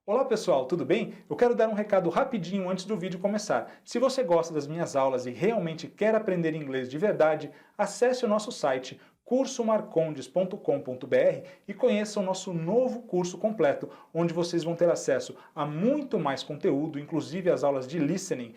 Olá pessoal, tudo bem? Eu quero dar um recado rapidinho antes do vídeo começar. Se você gosta das minhas aulas e realmente quer aprender inglês de verdade, acesse o nosso site cursomarcondes.com.br e conheça o nosso novo curso completo, onde vocês vão ter acesso a muito mais conteúdo, inclusive as aulas de listening,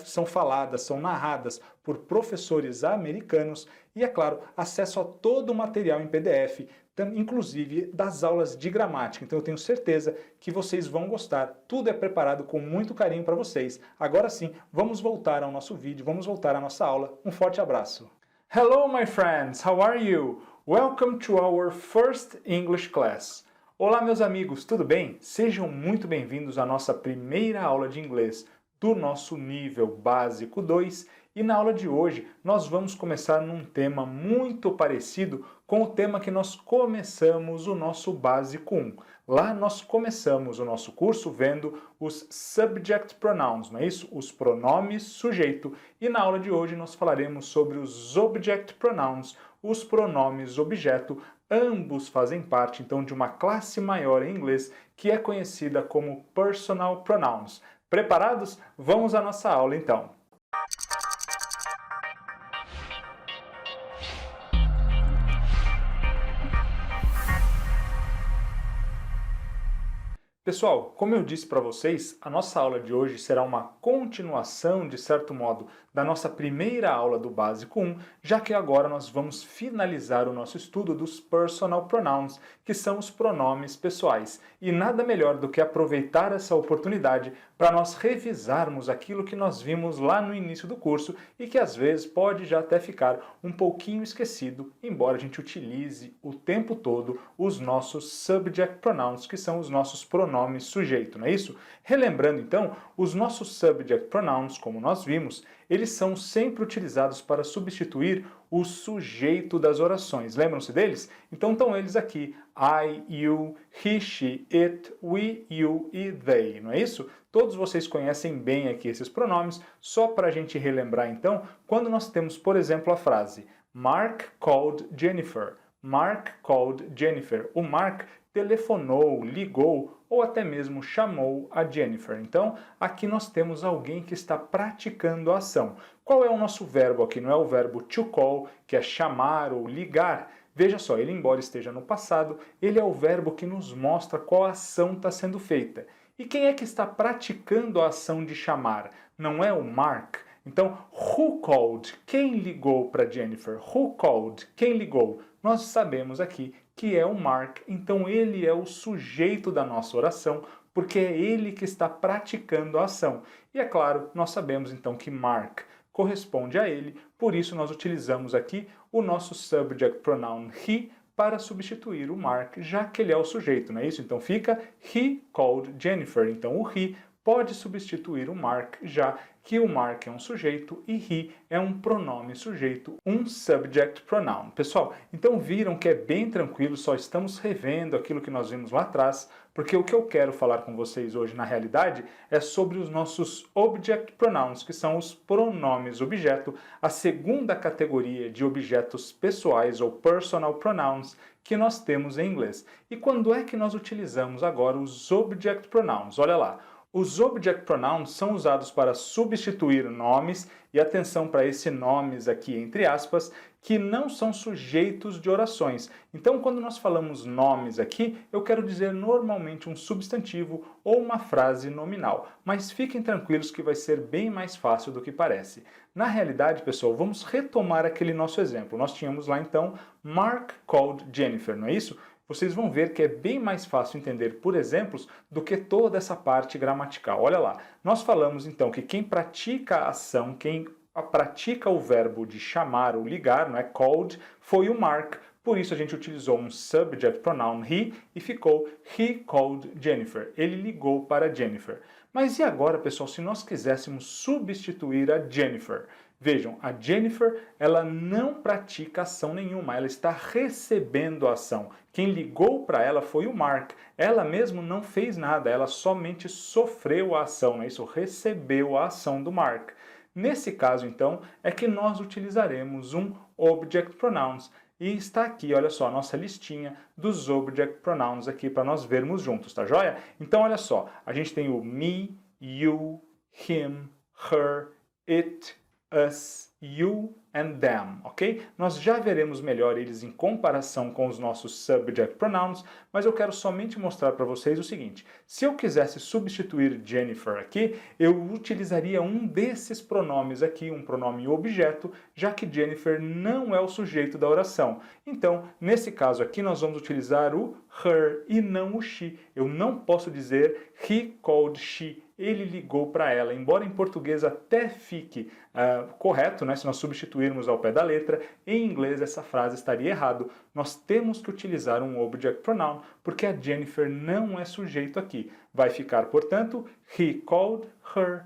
são faladas, são narradas por professores americanos e, é claro, acesso a todo o material em PDF, inclusive das aulas de gramática. Então eu tenho certeza que vocês vão gostar. Tudo é preparado com muito carinho para vocês. Agora sim, vamos voltar ao nosso vídeo, vamos voltar à nossa aula. Um forte abraço. Hello my friends, how are you? Welcome to our first English class. Olá meus amigos, tudo bem? Sejam muito bem-vindos à nossa primeira aula de inglês do nosso nível básico 2, e na aula de hoje nós vamos começar num tema muito parecido com o tema que nós começamos o nosso básico 1. Lá nós começamos o nosso curso vendo os subject pronouns, não é isso? Os pronomes sujeito. E na aula de hoje nós falaremos sobre os object pronouns, os pronomes objeto. Ambos fazem parte então de uma classe maior em inglês que é conhecida como personal pronouns. Preparados? Vamos à nossa aula então. Pessoal, como eu disse para vocês, a nossa aula de hoje será uma continuação, de certo modo, da nossa primeira aula do Básico 1, já que agora nós vamos finalizar o nosso estudo dos personal pronouns, que são os pronomes pessoais. E nada melhor do que aproveitar essa oportunidade para nós revisarmos aquilo que nós vimos lá no início do curso e que às vezes pode já até ficar um pouquinho esquecido, embora a gente utilize o tempo todo os nossos subject pronouns, que são os nossos pronomes sujeito, não é isso? Relembrando então, os nossos subject pronouns, como nós vimos, eles são sempre utilizados para substituir o sujeito das orações. Lembram-se deles? Então estão eles aqui, I, you, he, she, it, we, you e they, não é isso? Todos vocês conhecem bem aqui esses pronomes, só para a gente relembrar então, quando nós temos, por exemplo, a frase Mark called Jennifer. Mark called Jennifer. O Mark telefonou, ligou ou até mesmo chamou a Jennifer. Então, aqui nós temos alguém que está praticando a ação. Qual é o nosso verbo aqui? Não é o verbo to call, que é chamar ou ligar. Veja só, ele embora esteja no passado, ele é o verbo que nos mostra qual ação está sendo feita. E quem é que está praticando a ação de chamar? Não é o Mark? Então, who called? Quem ligou para Jennifer? Who called? Quem ligou? Nós sabemos aqui que é o Mark, então ele é o sujeito da nossa oração, porque é ele que está praticando a ação. E é claro, nós sabemos então que Mark corresponde a ele, por isso nós utilizamos aqui o nosso subject pronoun he para substituir o Mark, já que ele é o sujeito, não é isso? Então fica he called Jennifer, então o he pode substituir o Mark, já que o Mark é um sujeito e he é um pronome sujeito, um subject pronoun. Pessoal, então viram que é bem tranquilo, só estamos revendo aquilo que nós vimos lá atrás, porque o que eu quero falar com vocês hoje, na realidade, é sobre os nossos object pronouns, que são os pronomes objeto, a segunda categoria de objetos pessoais ou personal pronouns que nós temos em inglês. E quando é que nós utilizamos agora os object pronouns? Olha lá. Os object pronouns são usados para substituir nomes, e atenção para esses nomes aqui, entre aspas, que não são sujeitos de orações. Então, quando nós falamos nomes aqui, eu quero dizer normalmente um substantivo ou uma frase nominal. Mas fiquem tranquilos que vai ser bem mais fácil do que parece. Na realidade, pessoal, vamos retomar aquele nosso exemplo. Nós tínhamos lá, então, Mark called Jennifer, não é isso? Vocês vão ver que é bem mais fácil entender por exemplos do que toda essa parte gramatical. Olha lá, nós falamos então que quem pratica a ação, quem pratica o verbo de chamar ou ligar, não é called, foi o Mark. Por isso a gente utilizou um subject pronoun he e ficou he called Jennifer. Ele ligou para Jennifer. Mas e agora, pessoal, se nós quiséssemos substituir a Jennifer? Vejam, a Jennifer, ela não pratica ação nenhuma, ela está recebendo a ação. Quem ligou para ela foi o Mark. Ela mesmo não fez nada, ela somente sofreu a ação, não é isso? Recebeu a ação do Mark. Nesse caso, então, é que nós utilizaremos um object pronouns. e está aqui, olha só, a nossa listinha dos object pronouns aqui para nós vermos juntos, tá joia? Então, olha só, a gente tem o me, you, him, her, it, us, you and them, ok? Nós já veremos melhor eles em comparação com os nossos subject pronouns, mas eu quero somente mostrar para vocês o seguinte: se eu quisesse substituir Jennifer aqui, eu utilizaria um desses pronomes aqui, um pronome objeto, já que Jennifer não é o sujeito da oração. Então, nesse caso aqui, nós vamos utilizar o her e não o she. Eu não posso dizer he called she. Ele ligou para ela, embora em português até fique correto, né, se nós substituirmos ao pé da letra, em inglês essa frase estaria errado. Nós temos que utilizar um object pronoun, porque a Jennifer não é sujeito aqui. Vai ficar, portanto, he called her,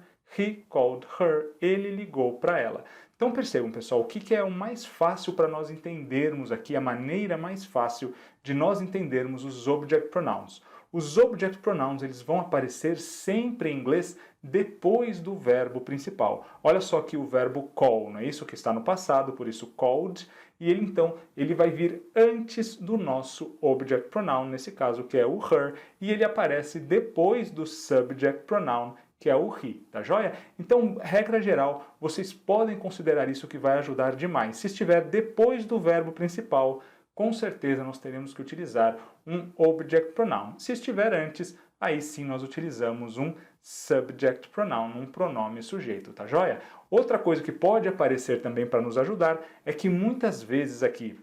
ele ligou para ela. Então percebam, pessoal, o que é o mais fácil para nós entendermos aqui, a maneira mais fácil de nós entendermos os object pronouns. Os object pronouns eles vão aparecer sempre em inglês depois do verbo principal. Olha só aqui o verbo call, não é isso? Que está no passado, por isso called, e ele então ele vai vir antes do nosso object pronoun, nesse caso que é o her, e ele aparece depois do subject pronoun, que é o he, tá joia? Então, regra geral, vocês podem considerar isso que vai ajudar demais. Se estiver depois do verbo principal, com certeza nós teremos que utilizar um object pronoun. Se estiver antes, aí sim nós utilizamos um subject pronoun, um pronome sujeito, tá joia? Outra coisa que pode aparecer também para nos ajudar é que muitas vezes aqui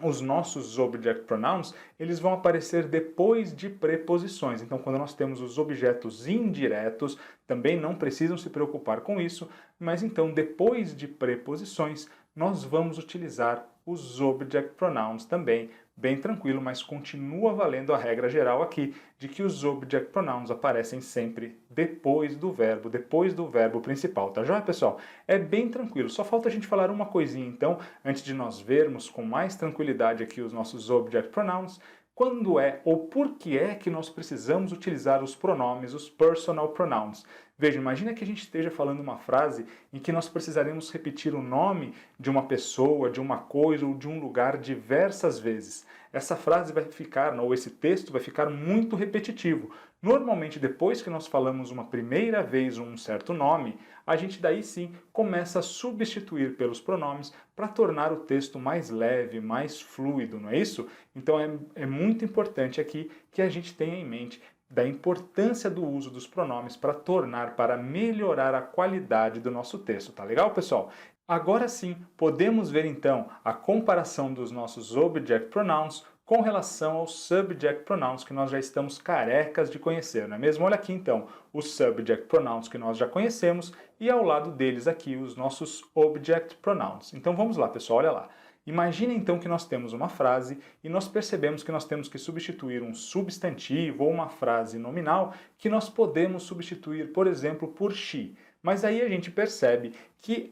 os nossos object pronouns, eles vão aparecer depois de preposições. Então, quando nós temos os objetos indiretos, também não precisam se preocupar com isso, mas então, depois de preposições, nós vamos utilizar os object pronouns também, bem tranquilo, mas continua valendo a regra geral aqui, de que os object pronouns aparecem sempre depois do verbo principal, tá joia, pessoal? É bem tranquilo, só falta a gente falar uma coisinha, então, antes de nós vermos com mais tranquilidade aqui os nossos object pronouns, quando é ou por que é que nós precisamos utilizar os pronomes, os personal pronouns. Veja, imagina que a gente esteja falando uma frase em que nós precisaremos repetir o nome de uma pessoa, de uma coisa ou de um lugar diversas vezes. Essa frase vai ficar, ou esse texto vai ficar muito repetitivo. Normalmente, depois que nós falamos uma primeira vez um certo nome, a gente daí sim começa a substituir pelos pronomes para tornar o texto mais leve, mais fluido, não é isso? Então é muito importante aqui que a gente tenha em mente da importância do uso dos pronomes para melhorar a qualidade do nosso texto, tá legal, pessoal? Agora sim, podemos ver então a comparação dos nossos object pronouns com relação aos subject pronouns que nós já estamos carecas de conhecer, não é mesmo? Olha aqui então os subject pronouns que nós já conhecemos e ao lado deles aqui os nossos object pronouns. Então vamos lá, pessoal, olha lá. Imagine então que nós temos uma frase e nós percebemos que nós temos que substituir um substantivo ou uma frase nominal que nós podemos substituir, por exemplo, por she. Mas aí a gente percebe que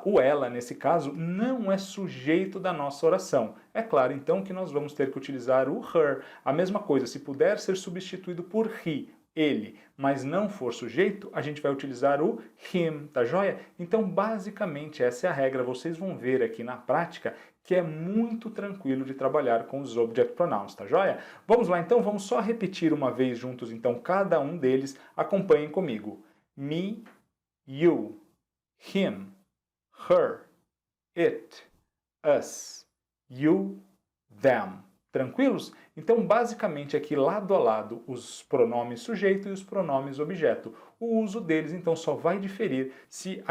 o ela, nesse caso, não é sujeito da nossa oração. É claro, então, que nós vamos ter que utilizar o her. A mesma coisa, se puder ser substituído por he, ele, mas não for sujeito, a gente vai utilizar o him, tá joia? Então, basicamente, essa é a regra. Vocês vão ver aqui na prática que é muito tranquilo de trabalhar com os object pronouns, tá joia? Vamos lá, então, vamos só repetir uma vez juntos, então, cada um deles. Acompanhem comigo. Me, you, him, her, it, us, you, them. Tranquilos? Então, basicamente, aqui lado a lado, os pronomes sujeito e os pronomes objeto. O uso deles, então, só vai diferir se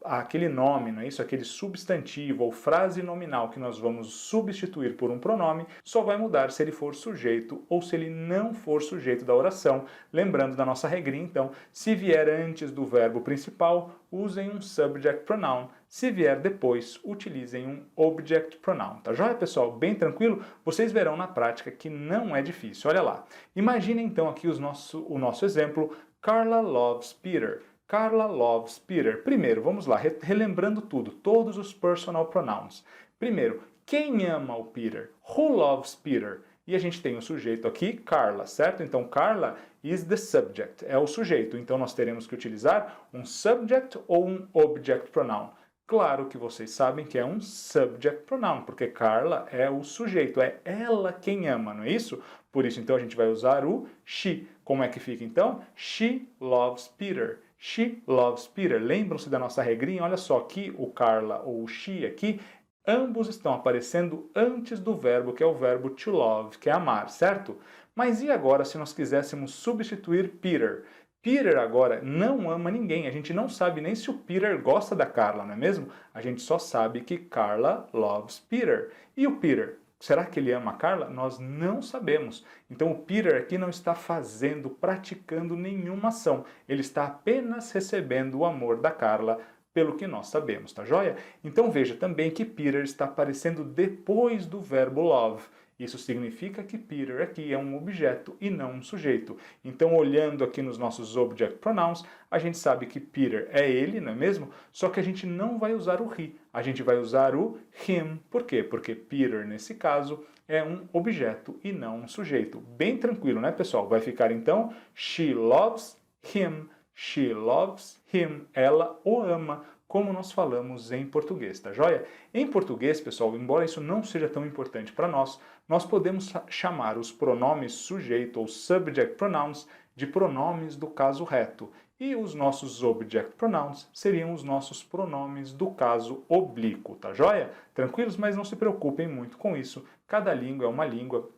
aquele nome, não é isso? Aquele substantivo ou frase nominal que nós vamos substituir por um pronome, só vai mudar se ele for sujeito ou se ele não for sujeito da oração. Lembrando da nossa regrinha, então, se vier antes do verbo principal, usem um subject pronoun. Se vier depois, utilizem um object pronoun. Tá joia, pessoal? Bem tranquilo? Vocês verão na prática que não é difícil. Olha lá. Imagine então aqui o nosso exemplo. Carla loves Peter. Carla loves Peter. Primeiro, vamos lá, relembrando tudo, todos os personal pronouns. Primeiro, quem ama o Peter? Who loves Peter? E a gente tem o sujeito aqui, Carla, certo? Então, Carla is the subject, é o sujeito. Então, nós teremos que utilizar um subject ou um object pronoun. Claro que vocês sabem que é um subject pronoun, porque Carla é o sujeito, é ela quem ama, não é isso? Por isso, então, a gente vai usar o she. Como é que fica, então? She loves Peter. She loves Peter. Lembram-se da nossa regrinha? Olha só, aqui o Carla ou o she aqui, ambos estão aparecendo antes do verbo, que é o verbo to love, que é amar, certo? Mas e agora se nós quiséssemos substituir Peter? Peter agora não ama ninguém. A gente não sabe nem se o Peter gosta da Carla, não é mesmo? A gente só sabe que Carla loves Peter. E o Peter? Será que ele ama a Carla? Nós não sabemos. Então o Peter aqui não está fazendo, praticando nenhuma ação. Ele está apenas recebendo o amor da Carla, pelo que nós sabemos, tá joia? Então veja também que Peter está aparecendo depois do verbo love. Isso significa que Peter aqui é um objeto e não um sujeito. Então, olhando aqui nos nossos object pronouns, a gente sabe que Peter é ele, não é mesmo? Só que a gente não vai usar o he, a gente vai usar o him. Por quê? Porque Peter, nesse caso, é um objeto e não um sujeito. Bem tranquilo, né, pessoal? Vai ficar então, she loves him. She loves him. Ela o ama, como nós falamos em português, tá joia? Em português, pessoal, embora isso não seja tão importante para nós podemos chamar os pronomes sujeito ou subject pronouns de pronomes do caso reto. E os nossos object pronouns seriam os nossos pronomes do caso oblíquo, tá joia? Tranquilos? Mas não se preocupem muito com isso. Cada língua é uma língua.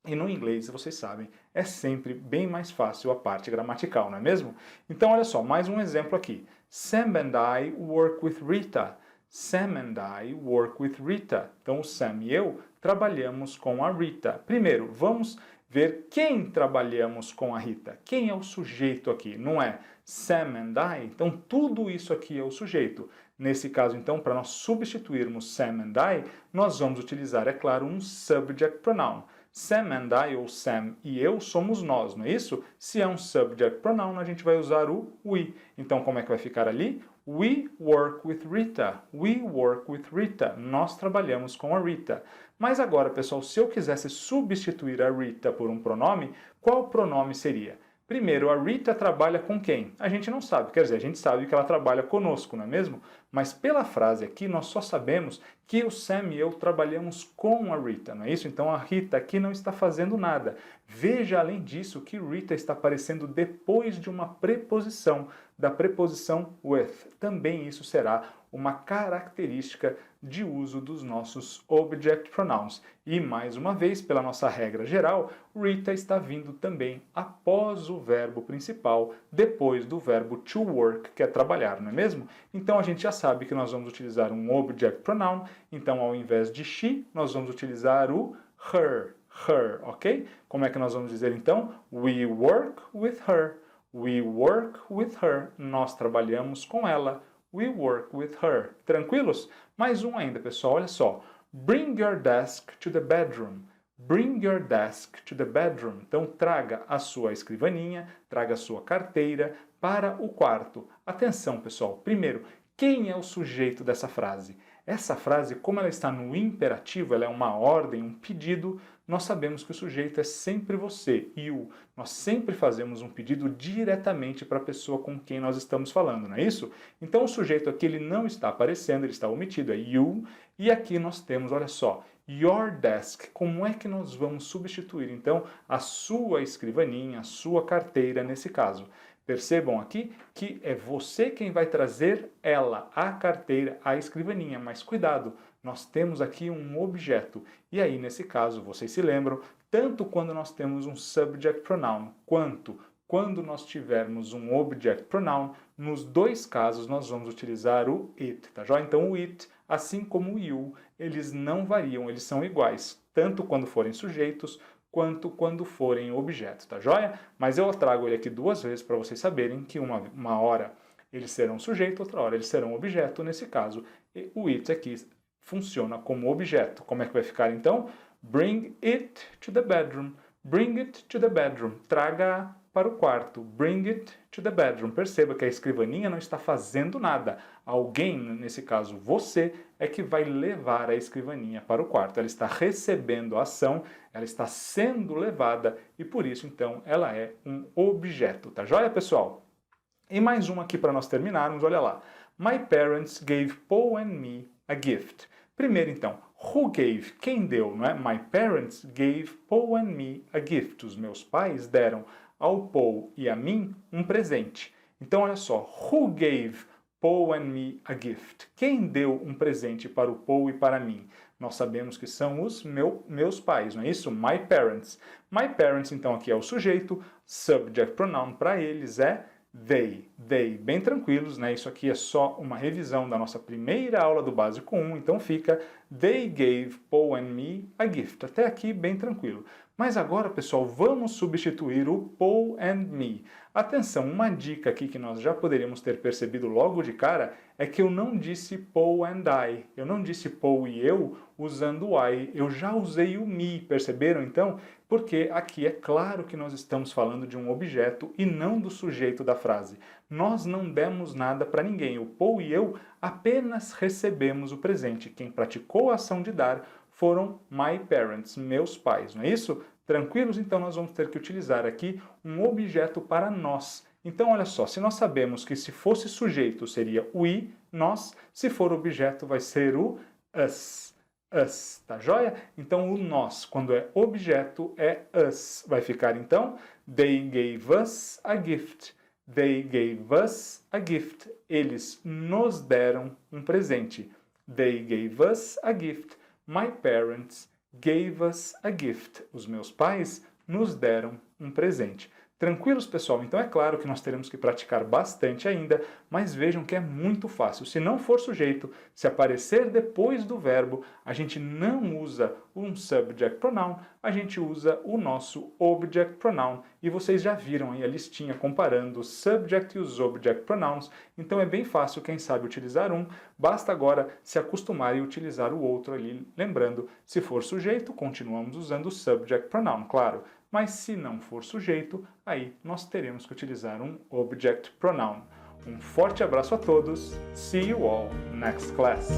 E no inglês, vocês sabem, é sempre bem mais fácil a parte gramatical, não é mesmo? Então, olha só, mais um exemplo aqui. Sam and I work with Rita. Sam and I work with Rita. Então, o Sam e eu trabalhamos com a Rita. Primeiro, vamos ver quem trabalhamos com a Rita. Quem é o sujeito aqui? Não é Sam and I? Então, tudo isso aqui é o sujeito. Nesse caso, então, para nós substituirmos Sam and I, nós vamos utilizar, é claro, um subject pronoun. Sam and I, ou Sam e eu, somos nós, não é isso? Se é um subject pronoun, a gente vai usar o we. Então, como é que vai ficar ali? We work with Rita. We work with Rita. Nós trabalhamos com a Rita. Mas agora, pessoal, se eu quisesse substituir a Rita por um pronome, qual pronome seria? Primeiro, a Rita trabalha com quem? A gente não sabe, quer dizer, a gente sabe que ela trabalha conosco, não é mesmo? Mas pela frase aqui, nós só sabemos que o Sam e eu trabalhamos com a Rita, não é isso? Então a Rita aqui não está fazendo nada. Veja, além disso, que Rita está aparecendo depois de uma preposição, da preposição with. Também isso será uma característica de uso dos nossos object pronouns. E, mais uma vez, pela nossa regra geral, Rita está vindo também após o verbo principal, depois do verbo to work, que é trabalhar, não é mesmo? Então, a gente já sabe que nós vamos utilizar um object pronoun, então, ao invés de she, nós vamos utilizar o her, her, ok? Como é que nós vamos dizer, então? We work with her. We work with her. Nós trabalhamos com ela. We work with her. Tranquilos? Mais um ainda, pessoal. Olha só. Bring your desk to the bedroom. Bring your desk to the bedroom. Então, traga a sua escrivaninha, traga a sua carteira para o quarto. Atenção, pessoal. Primeiro, quem é o sujeito dessa frase? Essa frase, como ela está no imperativo, ela é uma ordem, um pedido, nós sabemos que o sujeito é sempre você, you. Nós sempre fazemos um pedido diretamente para a pessoa com quem nós estamos falando, não é isso? Então o sujeito aqui ele não está aparecendo, ele está omitido, é you. E aqui nós temos, olha só, your desk. Como é que nós vamos substituir, então, a sua escrivaninha, a sua carteira nesse caso? Percebam aqui que é você quem vai trazer ela, a carteira, a escrivaninha. Mas cuidado, nós temos aqui um objeto. E aí, nesse caso, vocês se lembram, tanto quando nós temos um subject pronoun, quanto quando nós tivermos um object pronoun, nos dois casos nós vamos utilizar o it, tá joia? Então o it, assim como o you, eles não variam, eles são iguais, tanto quando forem sujeitos, quanto quando forem objetos, tá joia? Mas eu trago ele aqui duas vezes para vocês saberem que uma hora eles serão sujeito, outra hora eles serão objeto. Nesse caso, o it aqui funciona como objeto. Como é que vai ficar então? Bring it to the bedroom. Bring it to the bedroom. Traga para o quarto. Bring it to the bedroom. Perceba que a escrivaninha não está fazendo nada. Alguém, nesse caso você, é que vai levar a escrivaninha para o quarto. Ela está recebendo a ação, ela está sendo levada e por isso, então, ela é um objeto. Tá joia, pessoal? E mais uma aqui para nós terminarmos, olha lá. My parents gave Paul and me a gift. Primeiro, então, who gave? Quem deu, não é? My parents gave Paul and me a gift. Os meus pais deram ao Paul e a mim um presente. Então, olha só, who gave Paul and me a gift? Quem deu um presente para o Paul e para mim? Nós sabemos que são os meus pais, não é isso? My parents. My parents, então, aqui é o sujeito, subject pronoun para eles é they. They, bem tranquilos, né? Isso aqui é só uma revisão da nossa primeira aula do Básico 1, então fica they gave Paul and me a gift. Até aqui, bem tranquilo. Mas agora, pessoal, vamos substituir o Paul and me. Atenção, uma dica aqui que nós já poderíamos ter percebido logo de cara é que eu não disse Paul and I. Eu não disse Paul e eu usando o I. Eu já usei o me, perceberam então? Porque aqui é claro que nós estamos falando de um objeto e não do sujeito da frase. Nós não demos nada para ninguém. O Paul e eu apenas recebemos o presente. Quem praticou a ação de dar foram my parents, meus pais, não é isso? Tranquilos? Então nós vamos ter que utilizar aqui um objeto para nós. Então olha só, se nós sabemos que se fosse sujeito seria we, nós, se for objeto vai ser o us. Us, tá joia? Então o nós, quando é objeto, é us. Vai ficar então, they gave us a gift. They gave us a gift. Eles nos deram um presente. They gave us a gift. My parents gave us a gift. Os meus pais nos deram um presente. Tranquilos, pessoal? Então é claro que nós teremos que praticar bastante ainda, mas vejam que é muito fácil. Se não for sujeito, se aparecer depois do verbo, a gente não usa um subject pronoun, a gente usa o nosso object pronoun. E vocês já viram aí a listinha comparando os subject e os object pronouns, então é bem fácil, quem sabe utilizar um, basta agora se acostumar e utilizar o outro ali. Lembrando, se for sujeito, continuamos usando o subject pronoun, claro. Mas se não for sujeito, aí nós teremos que utilizar um object pronoun. Um forte abraço a todos. See you all next class.